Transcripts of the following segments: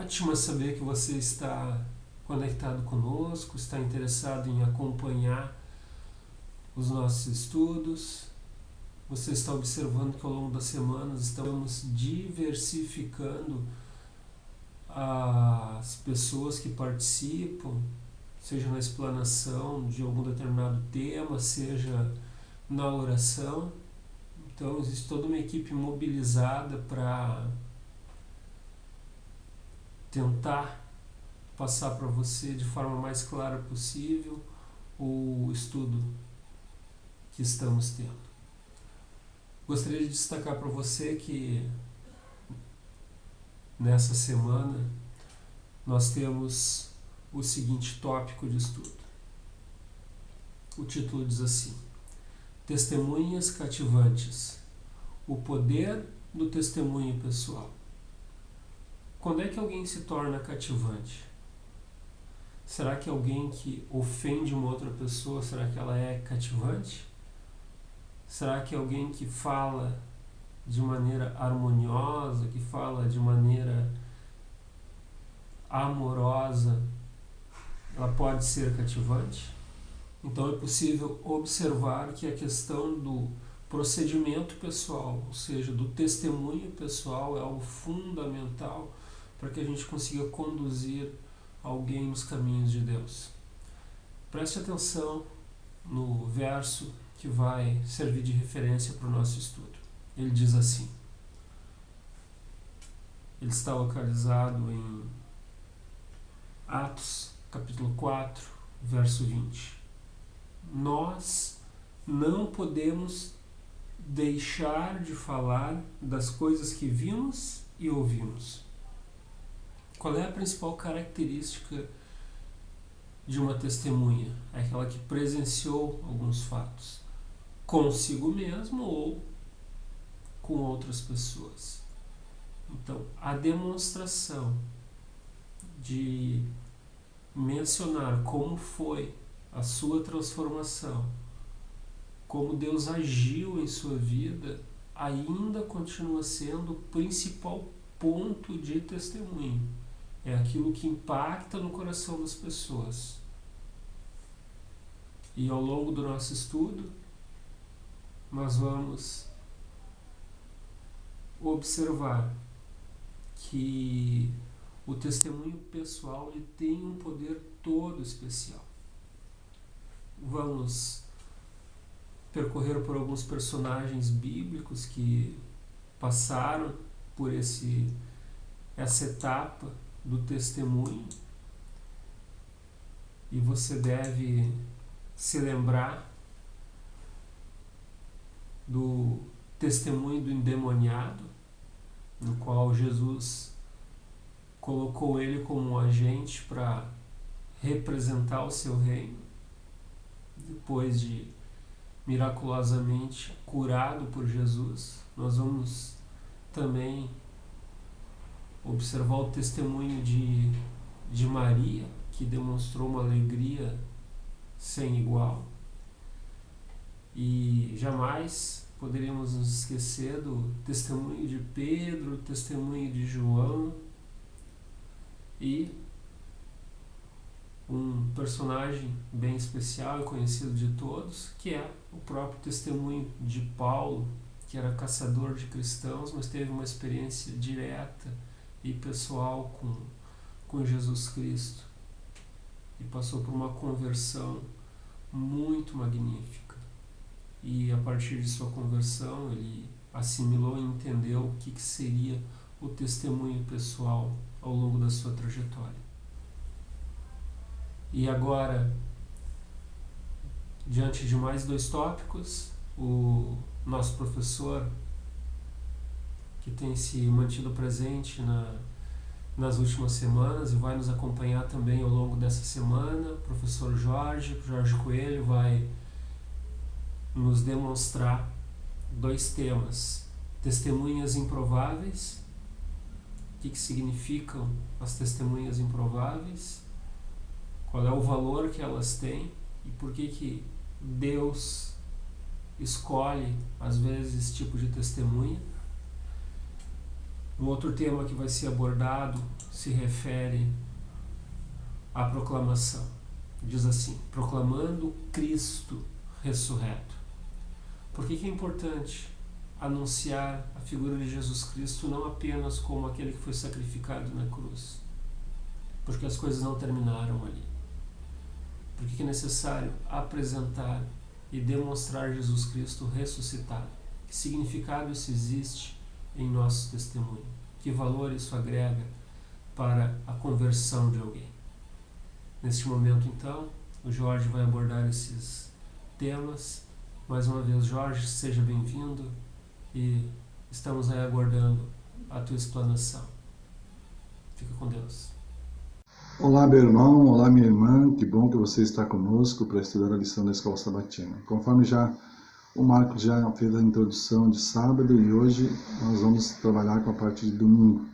ótimo saber que você está conectado conosco, está interessado em acompanhar os nossos estudos. Você está observando que ao longo das semanas estamos diversificando as pessoas que participam, seja na explanação de algum determinado tema, seja na oração. Então existe toda uma equipe mobilizada para tentar passar para você de forma mais clara possível o estudo que estamos tendo. Gostaria de destacar para você que nessa semana nós temos o seguinte tópico de estudo. O título diz assim: Testemunhas cativantes. O poder do testemunho pessoal. Quando é que alguém se torna cativante? Será que alguém que ofende uma outra pessoa, será que ela é cativante? Será que alguém que fala de maneira harmoniosa, que fala de maneira amorosa, ela pode ser cativante? Então é possível observar que a questão do procedimento pessoal, ou seja, do testemunho pessoal, é algo fundamental para que a gente consiga conduzir alguém nos caminhos de Deus. Preste atenção no verso que vai servir de referência para o nosso estudo. Ele diz assim, ele está localizado em Atos, capítulo 4, verso 20. Nós não podemos deixar de falar das coisas que vimos e ouvimos. Qual é a principal característica de uma testemunha? É aquela que presenciou alguns fatos, consigo mesmo ou com outras pessoas. Então, a demonstração de mencionar como foi a sua transformação, como Deus agiu em sua vida, ainda continua sendo o principal ponto de testemunho. É aquilo que impacta no coração das pessoas. E ao longo do nosso estudo, nós vamos observar que o testemunho pessoal ele tem um poder todo especial. Vamos percorrer por alguns personagens bíblicos que passaram por essa etapa do testemunho, e você deve se lembrar do testemunho do endemoniado, no qual Jesus colocou ele como um agente para representar o seu reino, depois de miraculosamente curado por Jesus. Nós vamos também observar o testemunho de Maria, que demonstrou uma alegria sem igual. E jamais poderíamos nos esquecer do testemunho de Pedro, o testemunho de João e um personagem bem especial e conhecido de todos, que é o próprio testemunho de Paulo, que era caçador de cristãos, mas teve uma experiência direta e pessoal com Jesus Cristo e passou por uma conversão muito magnífica. E a partir de sua conversão ele assimilou e entendeu o que seria o testemunho pessoal ao longo da sua trajetória. E agora, diante de mais 2 tópicos, o nosso professor, que tem se mantido presente nas últimas semanas e vai nos acompanhar também ao longo dessa semana, o professor Jorge Coelho, vai nos demonstrar 2 temas: testemunhas improváveis, o que significam as testemunhas improváveis, qual é o valor que elas têm e por que Deus escolhe às vezes esse tipo de testemunha. Um outro tema que vai ser abordado se refere à proclamação. Diz assim: proclamando Cristo ressurreto. Por que é importante anunciar a figura de Jesus Cristo não apenas como aquele que foi sacrificado na cruz? Porque as coisas não terminaram ali. Por que é necessário apresentar e demonstrar Jesus Cristo ressuscitado? Que significado isso existe em nosso testemunho? Que valor isso agrega para a conversão de alguém? Neste momento, então, o Jorge vai abordar esses temas. Mais uma vez, Jorge, seja bem-vindo e estamos aí aguardando a tua explanação. Fica com Deus. Olá, meu irmão, olá, minha irmã, que bom que você está conosco para estudar a lição da Escola Sabatina. Conforme o Marcos já fez a introdução de sábado e hoje nós vamos trabalhar com a parte de domingo.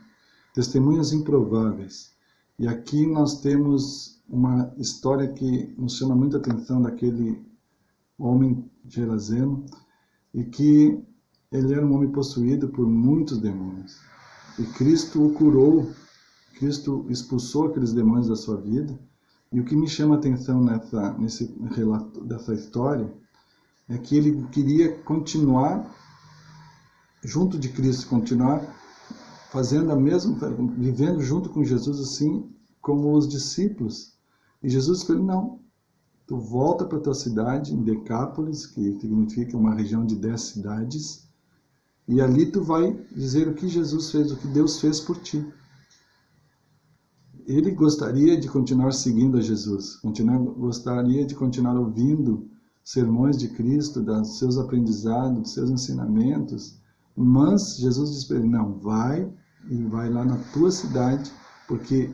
Testemunhas improváveis. E aqui nós temos uma história que nos chama muita atenção daquele homem gerazeno e que ele era um homem possuído por muitos demônios. E Cristo o curou. Cristo expulsou aqueles demônios da sua vida. E o que me chama a atenção nesse relato dessa história é que ele queria continuar junto de Cristo, continuar fazendo vivendo junto com Jesus assim como os discípulos. E Jesus falou: não, tu volta para a tua cidade, em Decápolis, que significa uma região de 10 cidades, e ali tu vai dizer o que Jesus fez, o que Deus fez por ti. Ele gostaria de continuar seguindo a Jesus, gostaria de continuar ouvindo sermões de Cristo, dos seus aprendizados, dos seus ensinamentos, mas Jesus disse para ele: não, vai lá na tua cidade, porque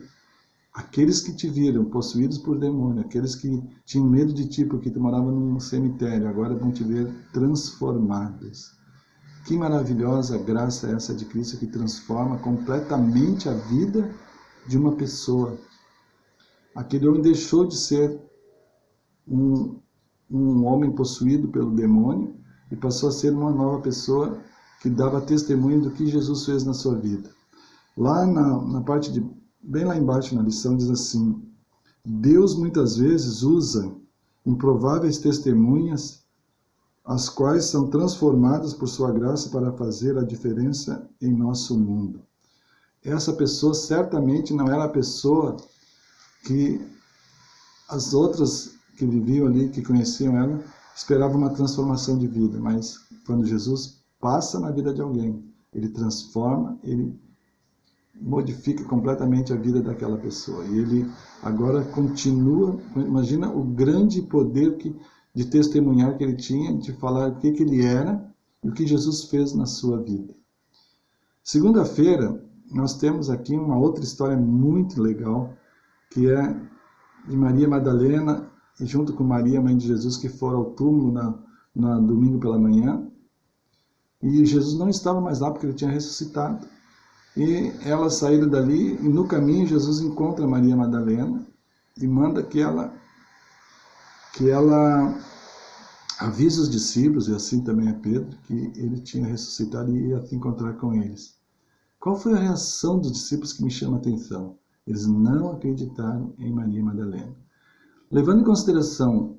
aqueles que te viram possuídos por demônio, aqueles que tinham medo de ti porque tu morava num cemitério, agora vão te ver transformados. Que maravilhosa graça é essa de Cristo que transforma completamente a vida de uma pessoa. Aquele homem deixou de ser um homem possuído pelo demônio e passou a ser uma nova pessoa que dava testemunho do que Jesus fez na sua vida. Lá na parte bem lá embaixo na lição diz assim: Deus muitas vezes usa improváveis testemunhas, as quais são transformadas por sua graça para fazer a diferença em nosso mundo. Essa pessoa certamente não era a pessoa que as outras que viviam ali, que conheciam ela, esperavam uma transformação de vida. Mas quando Jesus passa na vida de alguém, ele transforma, ele modifica completamente a vida daquela pessoa. E ele agora continua, imagina o grande poder de testemunhar que ele tinha, de falar o que ele era e o que Jesus fez na sua vida. Segunda-feira, nós temos aqui uma outra história muito legal, que é de Maria Madalena, e junto com Maria, mãe de Jesus, que foram ao túmulo na domingo pela manhã. E Jesus não estava mais lá porque ele tinha ressuscitado. E elas saíram dali, e no caminho Jesus encontra Maria Madalena e manda que ela avise os discípulos, e assim também a Pedro, que ele tinha ressuscitado e ia se encontrar com eles. Qual foi a reação dos discípulos que me chama a atenção? Eles não acreditaram em Maria Madalena. Levando em consideração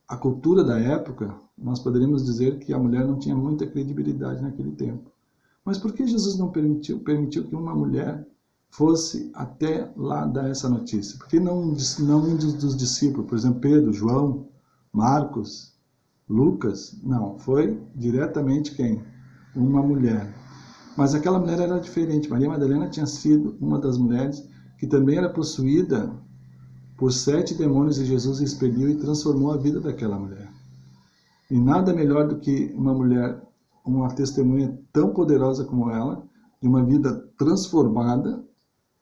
a cultura da época, nós poderíamos dizer que a mulher não tinha muita credibilidade naquele tempo. Mas por que Jesus não permitiu que uma mulher fosse até lá dar essa notícia? Por que não um dos discípulos, por exemplo, Pedro, João, Marcos, Lucas? Não, foi diretamente quem? Uma mulher. Mas aquela mulher era diferente. Maria Madalena tinha sido uma das mulheres que também era possuída por 7 demônios e Jesus expeliu e transformou a vida daquela mulher. E nada melhor do que uma mulher, uma testemunha tão poderosa como ela, de uma vida transformada,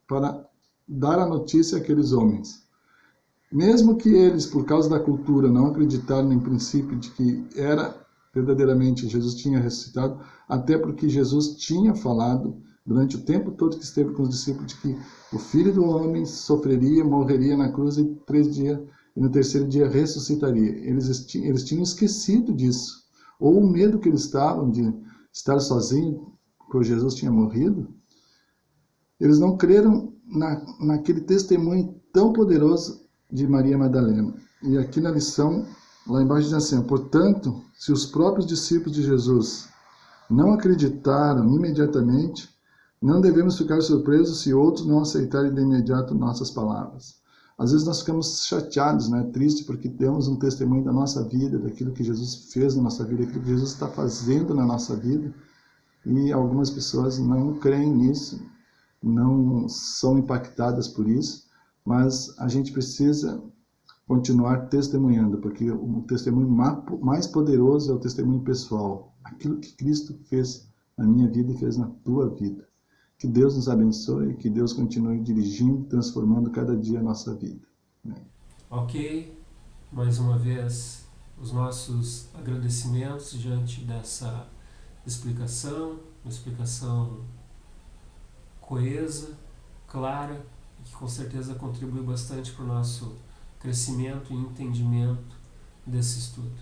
para dar a notícia àqueles homens. Mesmo que eles, por causa da cultura, não acreditaram em princípio de que era verdadeiramente Jesus tinha ressuscitado, até porque Jesus tinha falado durante o tempo todo que esteve com os discípulos de que o Filho do Homem sofreria, morreria na cruz e no terceiro dia ressuscitaria. Eles tinham esquecido disso, ou o medo que eles estavam de estar sozinhos, porque Jesus tinha morrido, Eles não creram naquele testemunho tão poderoso de Maria Madalena. E aqui na lição, lá embaixo diz assim: portanto, se os próprios discípulos de Jesus não acreditaram imediatamente, não devemos ficar surpresos se outros não aceitarem de imediato nossas palavras. Às vezes nós ficamos chateados, né, tristes, porque temos um testemunho da nossa vida, daquilo que Jesus fez na nossa vida, daquilo que Jesus está fazendo na nossa vida, e algumas pessoas não creem nisso, não são impactadas por isso, mas a gente precisa continuar testemunhando, porque o testemunho mais poderoso é o testemunho pessoal, aquilo que Cristo fez na minha vida e fez na tua vida. Que Deus nos abençoe, que Deus continue dirigindo, transformando cada dia a nossa vida. Ok, mais uma vez os nossos agradecimentos diante dessa explicação, uma explicação coesa, clara, que com certeza contribui bastante para o nosso crescimento e entendimento desse estudo.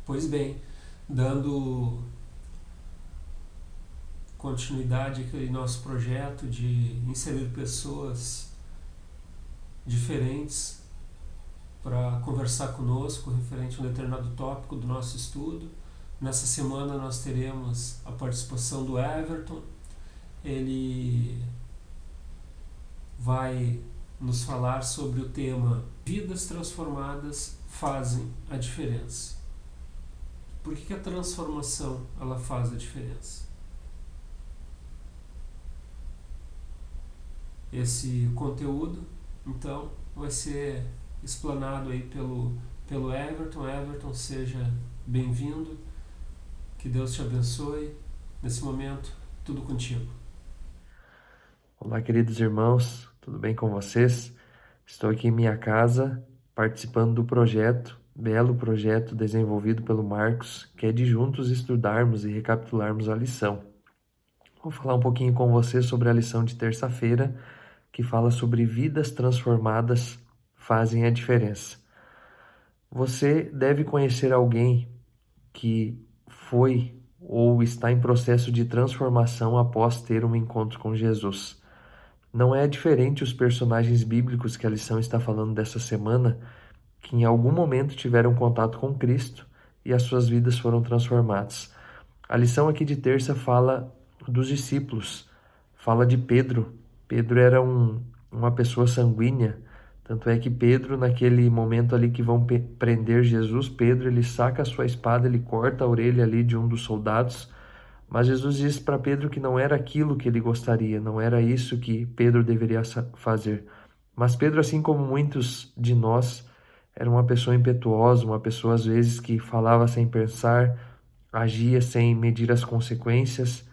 Pois bem, dando continuidade aqui ao nosso projeto de inserir pessoas diferentes para conversar conosco referente a um determinado tópico do nosso estudo. Nessa semana nós teremos a participação do Everton. Ele vai nos falar sobre o tema Vidas transformadas fazem a diferença. Por que a transformação ela faz a diferença? Esse conteúdo, então, vai ser explanado aí pelo Everton. Everton, seja bem-vindo. Que Deus te abençoe. Nesse momento, tudo contigo. Olá, queridos irmãos, tudo bem com vocês? Estou aqui em minha casa, participando do belo projeto desenvolvido pelo Marcos, que é de juntos estudarmos e recapitularmos a lição. Vou falar um pouquinho com vocês sobre a lição de terça-feira, que fala sobre vidas transformadas fazem a diferença. Você deve conhecer alguém que foi ou está em processo de transformação após ter um encontro com Jesus. Não é diferente os personagens bíblicos que a lição está falando dessa semana, que em algum momento tiveram contato com Cristo e as suas vidas foram transformadas. A lição aqui de terça fala dos discípulos, fala de Pedro. Pedro era uma pessoa sanguínea, tanto é que Pedro, naquele momento ali que vão prender Jesus, Pedro ele saca a sua espada, ele corta a orelha ali de um dos soldados, mas Jesus diz para Pedro que não era aquilo que ele gostaria, não era isso que Pedro deveria fazer. Mas Pedro, assim como muitos de nós, era uma pessoa impetuosa, uma pessoa às vezes que falava sem pensar, agia sem medir as consequências.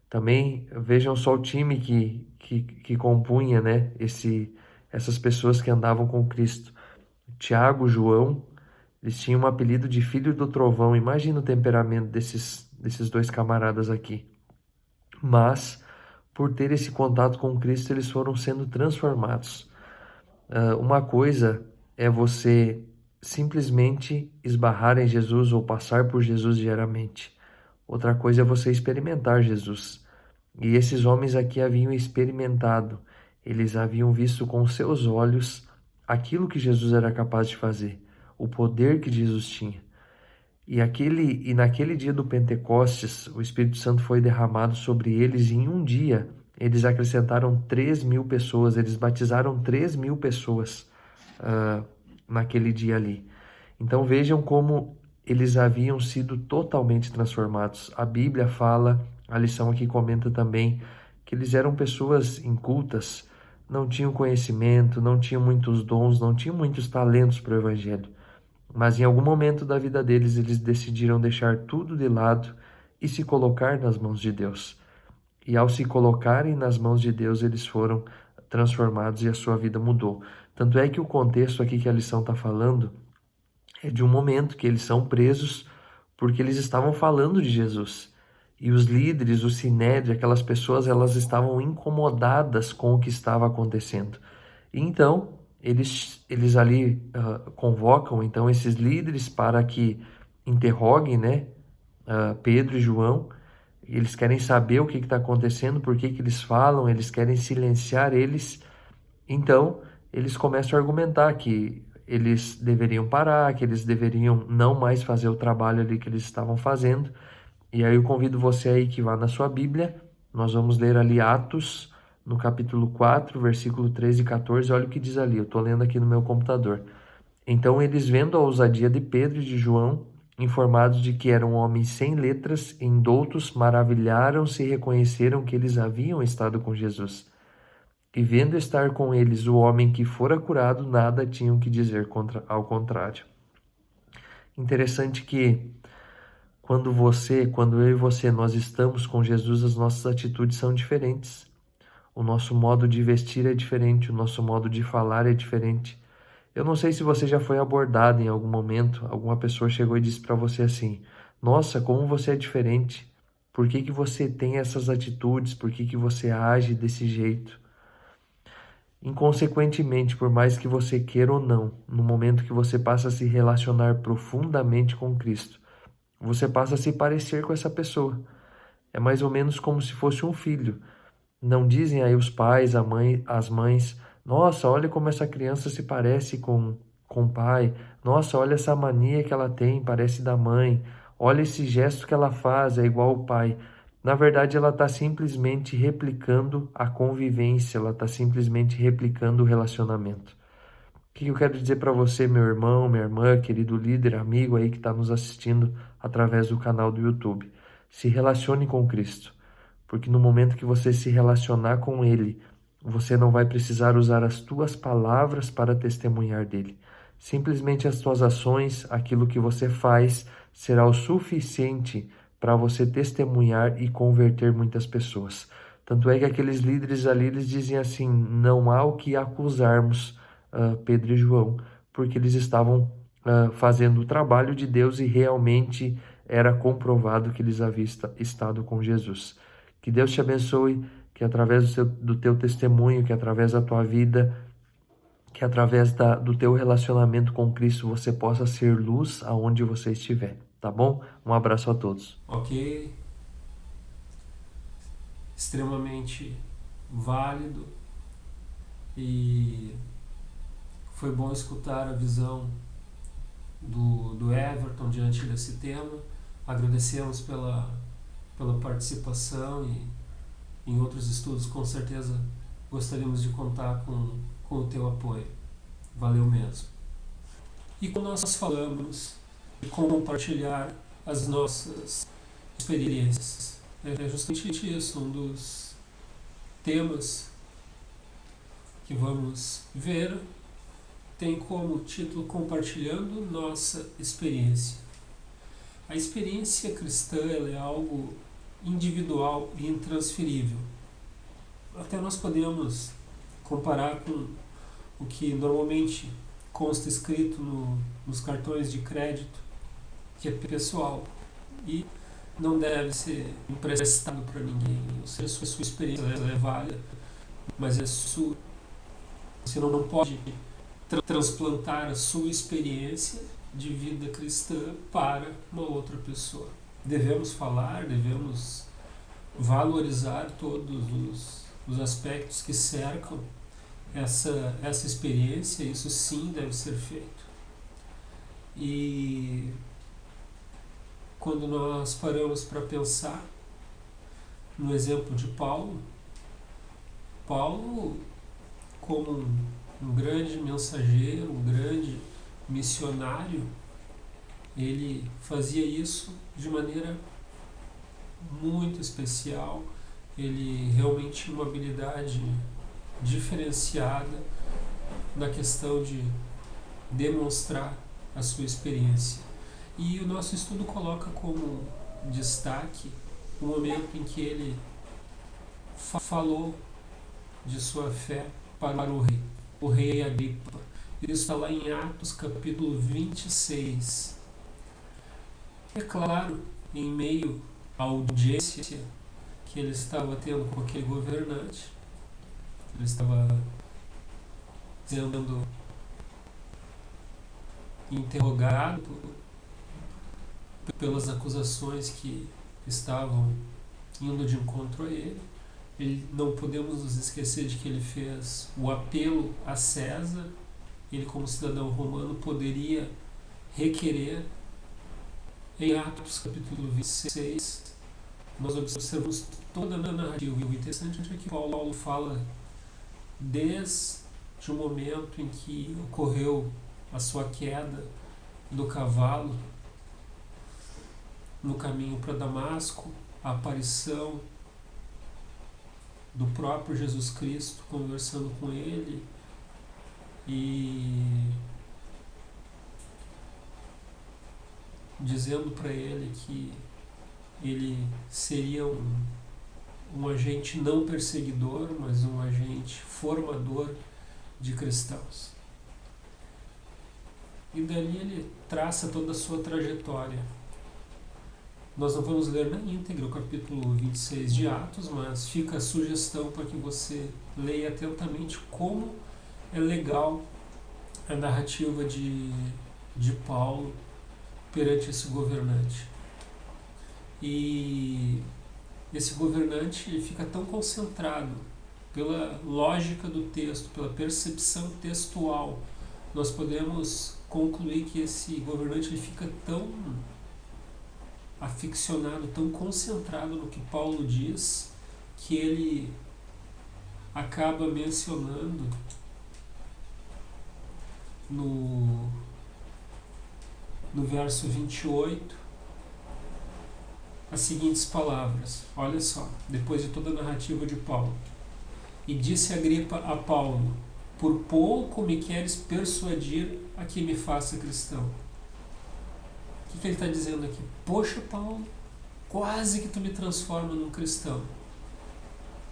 Também vejam só o time que compunha, né, essas pessoas que andavam com Cristo. Tiago, João, eles tinham um apelido de filho do trovão. Imagina o temperamento desses dois camaradas aqui. Mas, por ter esse contato com Cristo, eles foram sendo transformados. Uma coisa é você simplesmente esbarrar em Jesus ou passar por Jesus diariamente. Outra coisa é você experimentar Jesus. E esses homens aqui haviam experimentado, eles haviam visto com seus olhos aquilo que Jesus era capaz de fazer, o poder que Jesus tinha. E naquele dia do Pentecostes, o Espírito Santo foi derramado sobre eles e em um dia eles acrescentaram 3.000 pessoas, eles batizaram 3.000 pessoas naquele dia ali. Então vejam como eles haviam sido totalmente transformados. A Bíblia fala, a lição aqui comenta também, que eles eram pessoas incultas, não tinham conhecimento, não tinham muitos dons, não tinham muitos talentos para o Evangelho. Mas em algum momento da vida deles, eles decidiram deixar tudo de lado e se colocar nas mãos de Deus. E ao se colocarem nas mãos de Deus, eles foram transformados e a sua vida mudou. Tanto é que o contexto aqui que a lição está falando é de um momento que eles são presos porque eles estavam falando de Jesus. E os líderes, o Sinédrio, aquelas pessoas, elas estavam incomodadas com o que estava acontecendo. E então, eles ali convocam então esses líderes para que interroguem, né, Pedro e João. eles querem saber o que está acontecendo, por que eles falam, eles querem silenciar eles. Então, eles começam a argumentar que eles deveriam parar, que eles deveriam não mais fazer o trabalho ali que eles estavam fazendo. E aí eu convido você aí que vá na sua Bíblia, nós vamos ler ali Atos, no capítulo 4, versículo 13 e 14, olha o que diz ali, eu estou lendo aqui no meu computador. Então eles, vendo a ousadia de Pedro e de João, informados de que eram homens sem letras, indoutos, maravilharam-se e reconheceram que eles haviam estado com Jesus. E vendo estar com eles o homem que fora curado, nada tinham que dizer ao contrário. Interessante que quando eu e você, nós estamos com Jesus, as nossas atitudes são diferentes. O nosso modo de vestir é diferente, o nosso modo de falar é diferente. Eu não sei se você já foi abordado em algum momento, alguma pessoa chegou e disse para você assim: nossa, como você é diferente. Por que você tem essas atitudes? Por que você age desse jeito? Inconsequentemente, por mais que você queira ou não, no momento que você passa a se relacionar profundamente com Cristo, você passa a se parecer com essa pessoa. É mais ou menos como se fosse um filho. Não dizem aí os pais, as mães: nossa, olha como essa criança se parece com o pai. Nossa, olha essa mania que ela tem, parece da mãe. Olha esse gesto que ela faz, é igual ao pai. Na verdade, ela está simplesmente replicando a convivência, ela está simplesmente replicando o relacionamento. O que eu quero dizer para você, meu irmão, minha irmã, querido líder, amigo aí que está nos assistindo através do canal do YouTube? Se relacione com Cristo, porque no momento que você se relacionar com Ele, você não vai precisar usar as tuas palavras para testemunhar dele. Simplesmente as tuas ações, aquilo que você faz, será o suficiente para você testemunhar e converter muitas pessoas. Tanto é que aqueles líderes ali, eles dizem assim: não há o que acusarmos Pedro e João, porque eles estavam fazendo o trabalho de Deus e realmente era comprovado que eles haviam estado com Jesus. Que Deus te abençoe, que através do teu testemunho, que através da tua vida, que através do teu relacionamento com Cristo você possa ser luz aonde você estiver, tá bom? Um abraço a todos. Ok, extremamente válido, e foi bom escutar a visão do Everton diante desse tema. Agradecemos pela participação, e em outros estudos com certeza gostaríamos de contar com o teu apoio. Valeu mesmo. E quando nós falamos de compartilhar as nossas experiências, é justamente isso, um dos temas que vamos ver tem como título Compartilhando Nossa Experiência. A experiência cristã, ela é algo individual e intransferível. Até nós podemos comparar com o que normalmente consta escrito nos cartões de crédito, que é pessoal e não deve ser emprestado para ninguém. Ou seja, a sua experiência é válida, mas é sua. Você não pode transplantar a sua experiência de vida cristã para uma outra pessoa. Devemos falar, devemos valorizar todos os aspectos que cercam essa experiência. Isso sim deve ser feito. E quando nós paramos para pensar no exemplo de Paulo, como um grande mensageiro, um grande missionário, ele fazia isso de maneira muito especial. Ele realmente tinha uma habilidade diferenciada na questão de demonstrar a sua experiência. E o nosso estudo coloca como destaque o momento em que ele falou de sua fé para o rei Agripa. Isso está lá em Atos capítulo 26. É claro, em meio à audiência que ele estava tendo com aquele governante, ele estava sendo interrogado pelas acusações que estavam indo de encontro a ele. Não podemos nos esquecer de que ele fez o apelo a César. Ele, como cidadão romano, poderia requerer. Em Atos capítulo 26, nós observamos toda a narrativa. E o interessante é que Paulo fala desde o momento em que ocorreu a sua queda do cavalo no caminho para Damasco, a aparição do próprio Jesus Cristo conversando com ele e dizendo para ele que ele seria um agente não perseguidor, mas um agente formador de cristãos. E dali ele traça toda a sua trajetória. Nós não vamos ler na íntegra o capítulo 26 de Atos, mas fica a sugestão para que você leia atentamente como é legal a narrativa de Paulo perante esse governante. E esse governante fica tão concentrado pela lógica do texto, pela percepção textual. Nós podemos concluir que esse governante ele fica tão aficionado, tão concentrado no que Paulo diz, que ele acaba mencionando no verso 28 as seguintes palavras. Olha só, depois de toda a narrativa de Paulo. E disse Agripa a Paulo: por pouco me queres persuadir a que me faça cristão. O que ele está dizendo aqui? Poxa, Paulo, quase que tu me transforma num cristão.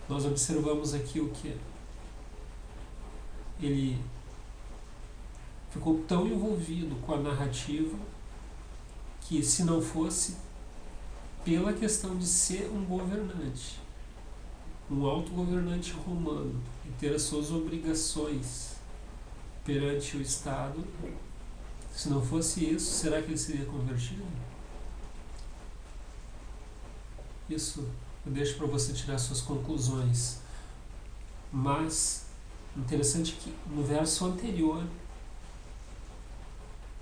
Nós observamos aqui o que? Ele ficou tão envolvido com a narrativa que, se não fosse pela questão de ser um governante, um autogovernante romano, e ter as suas obrigações perante o Estado, se não fosse isso, será que ele seria convertido? Isso eu deixo para você tirar suas conclusões. Mas, interessante que no verso anterior,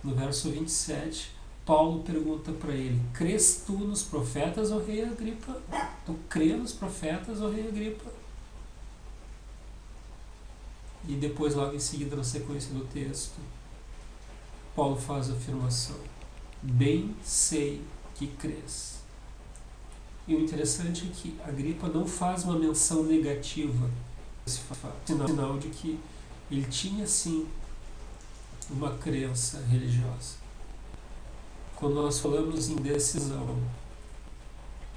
no verso 27, Paulo pergunta para ele: crês tu nos profetas, ó rei Agripa? Tu crê nos profetas, ó rei Agripa? E depois, logo em seguida, na sequência do texto, Paulo faz a afirmação: bem sei que crês. E o interessante é que Agripa não faz uma menção negativa, sinal de que ele tinha sim uma crença religiosa. Quando nós falamos em decisão,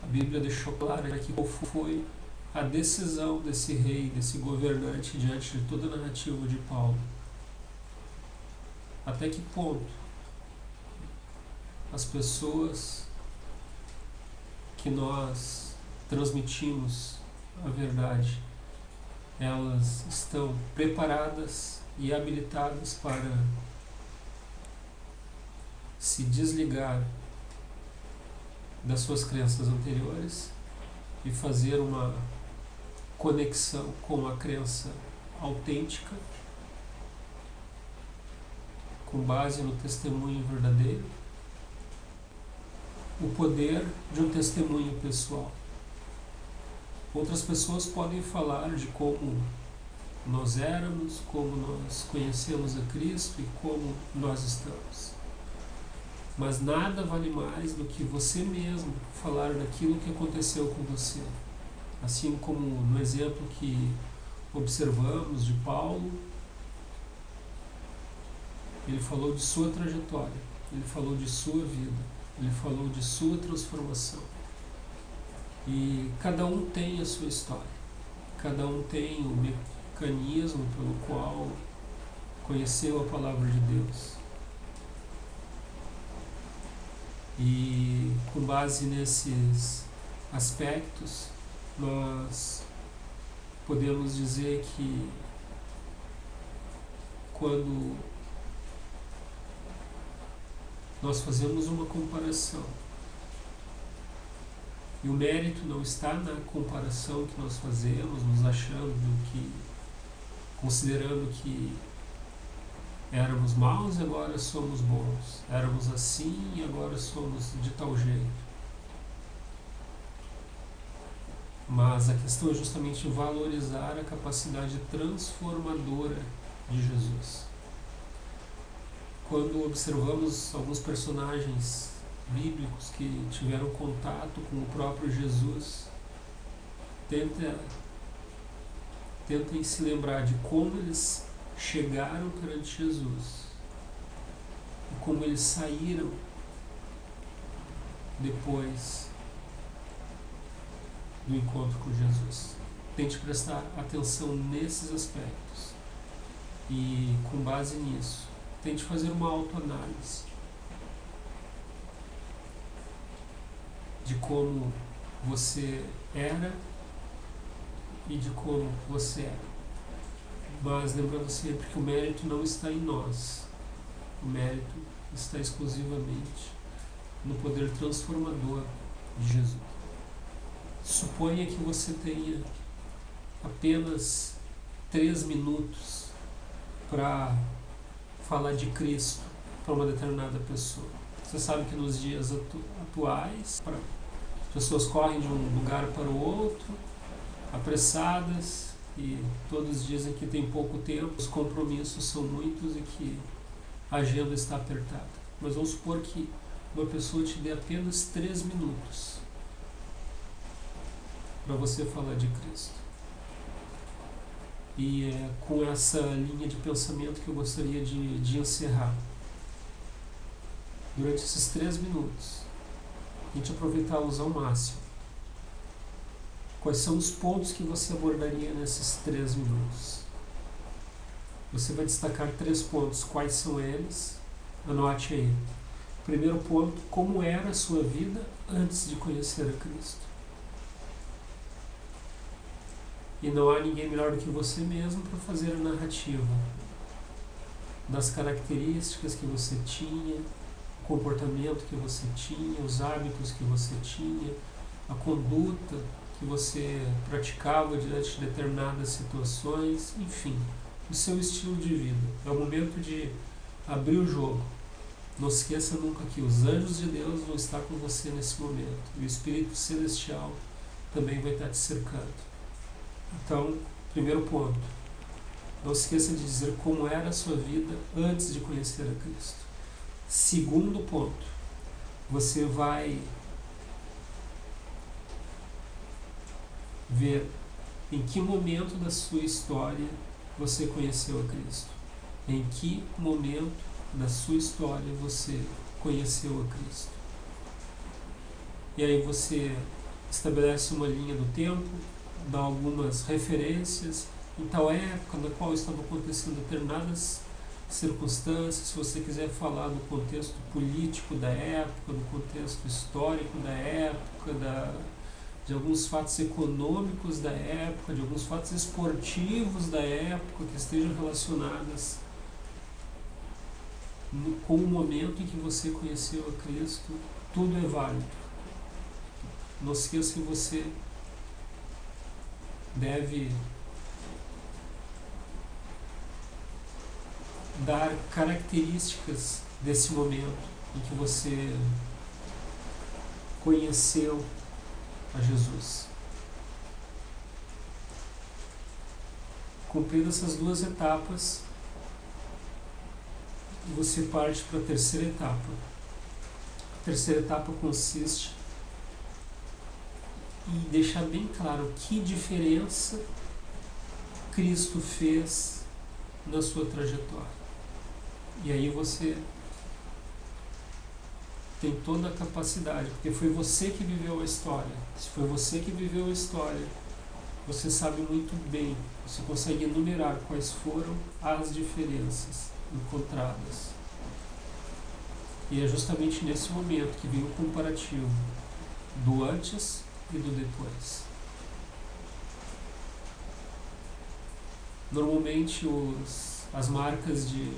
a Bíblia deixou claro aqui qual foi a decisão desse rei, desse governante, diante de toda a narrativa de Paulo. Até que ponto as pessoas que nós transmitimos a verdade, elas estão preparadas e habilitadas para se desligar das suas crenças anteriores e fazer uma conexão com a crença autêntica, com base no testemunho verdadeiro, o poder de um testemunho pessoal. Outras pessoas podem falar de como nós éramos, como nós conhecemos a Cristo e como nós estamos. Mas nada vale mais do que você mesmo falar daquilo que aconteceu com você. Assim como no exemplo que observamos de Paulo, ele falou de sua trajetória, ele falou de sua vida, ele falou de sua transformação. E cada um tem a sua história, cada um tem o mecanismo pelo qual conheceu a palavra de Deus. E com base nesses aspectos, nós podemos dizer que quando nós fazemos uma comparação E o mérito não está na comparação que nós fazemos, nos achando que, considerando que éramos maus e agora somos bons, éramos assim e agora somos de tal jeito. Mas a questão é justamente valorizar a capacidade transformadora de Jesus. Quando observamos alguns personagens bíblicos que tiveram contato com o próprio Jesus, tentem se lembrar de como eles chegaram perante Jesus e como eles saíram depois do encontro com Jesus. Tente prestar atenção nesses aspectos e, com base nisso, tente fazer uma autoanálise de como você era e de como você é. Mas lembrando sempre que o mérito não está em nós. O mérito está exclusivamente no poder transformador de Jesus. Suponha que você tenha apenas 3 minutos para falar de Cristo para uma determinada pessoa. Você sabe que nos dias atuais, as pessoas correm de um lugar para o outro, apressadas, e todos dizem que tem pouco tempo, os compromissos são muitos e que a agenda está apertada. Mas vamos supor que uma pessoa te dê apenas 3 minutos para você falar de Cristo. E é com essa linha de pensamento que eu gostaria de encerrar. Durante esses 3 minutos, a gente aproveitá-los ao máximo. Quais são os pontos que você abordaria nesses 3 minutos? Você vai destacar 3 pontos. Quais são eles? Anote aí. Primeiro ponto, como era a sua vida antes de conhecer a Cristo? E não há ninguém melhor do que você mesmo para fazer a narrativa das características que você tinha, o comportamento que você tinha, os hábitos que você tinha, a conduta que você praticava diante de determinadas situações, enfim, o seu estilo de vida. É o momento de abrir o jogo. Não se esqueça nunca que os anjos de Deus vão estar com você nesse momento. E o Espírito Celestial também vai estar te cercando. Então, primeiro ponto, não se esqueça de dizer como era a sua vida antes de conhecer a Cristo. Segundo ponto, você vai ver em que momento da sua história você conheceu a Cristo. Em que momento da sua história você conheceu a Cristo. E aí você estabelece uma linha do tempo, dá algumas referências em tal época na qual estavam acontecendo determinadas circunstâncias. Se você quiser falar do contexto político da época, do contexto histórico da época, de alguns fatos econômicos da época, de alguns fatos esportivos da época que estejam relacionados com o momento em que você conheceu a Cristo, tudo é válido. Não se esqueça que você deve dar características desse momento em que você conheceu a Jesus. Cumpridas essas 2 etapas, você parte para a terceira etapa. A terceira etapa consiste em deixar bem claro que diferença Cristo fez na sua trajetória. E aí você tem toda a capacidade, porque foi você que viveu a história. Se foi você que viveu a história, você sabe muito bem, você consegue enumerar quais foram as diferenças encontradas. E é justamente nesse momento que vem o comparativo do antes e do depois. Normalmente as marcas de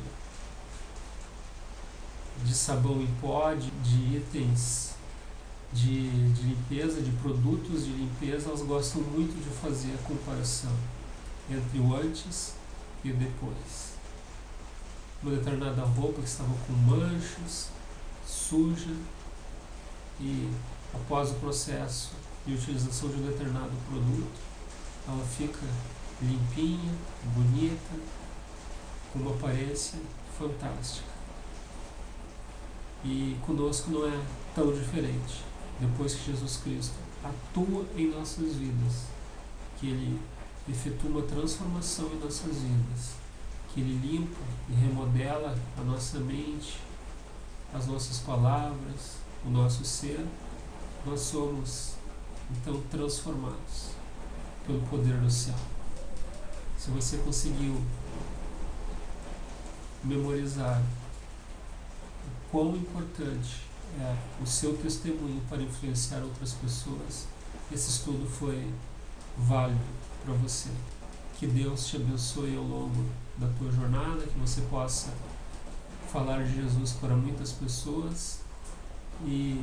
sabão em pó, de itens de limpeza, de produtos de limpeza, elas gostam muito de fazer a comparação entre o antes e o depois. Uma determinada roupa que estava com manchas, suja, e após o processo de utilização de um determinado produto, ela fica limpinha, bonita, com uma aparência fantástica. E conosco não é tão diferente. Depois que Jesus Cristo atua em nossas vidas, que Ele efetua uma transformação em nossas vidas, que Ele limpa e remodela a nossa mente, as nossas palavras, o nosso ser, nós somos então transformados pelo poder do céu. Se você conseguiu memorizar o quão importante é o seu testemunho para influenciar outras pessoas, esse estudo foi válido para você. Que Deus te abençoe ao longo da tua jornada, que você possa falar de Jesus para muitas pessoas, e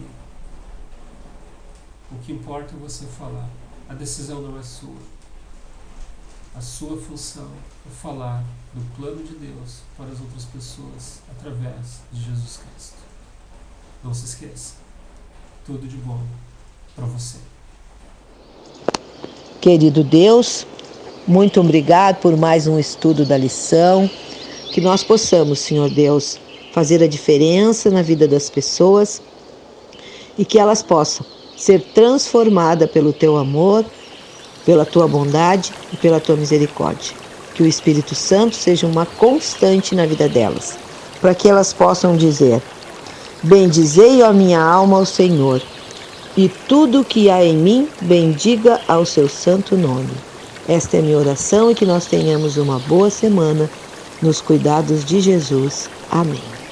o que importa é você falar. A decisão não é sua. A sua função é falar do plano de Deus para as outras pessoas através de Jesus Cristo. Não se esqueça. Tudo de bom para você. Querido Deus, muito obrigado por mais um estudo da lição. Que nós possamos, Senhor Deus, fazer a diferença na vida das pessoas e que elas possam ser transformadas pelo Teu amor, pela Tua bondade e pela Tua misericórdia. Que o Espírito Santo seja uma constante na vida delas, para que elas possam dizer: bendizei a minha alma ao Senhor, e tudo que há em mim, bendiga ao seu santo nome. Esta é a minha oração, e que nós tenhamos uma boa semana nos cuidados de Jesus. Amém.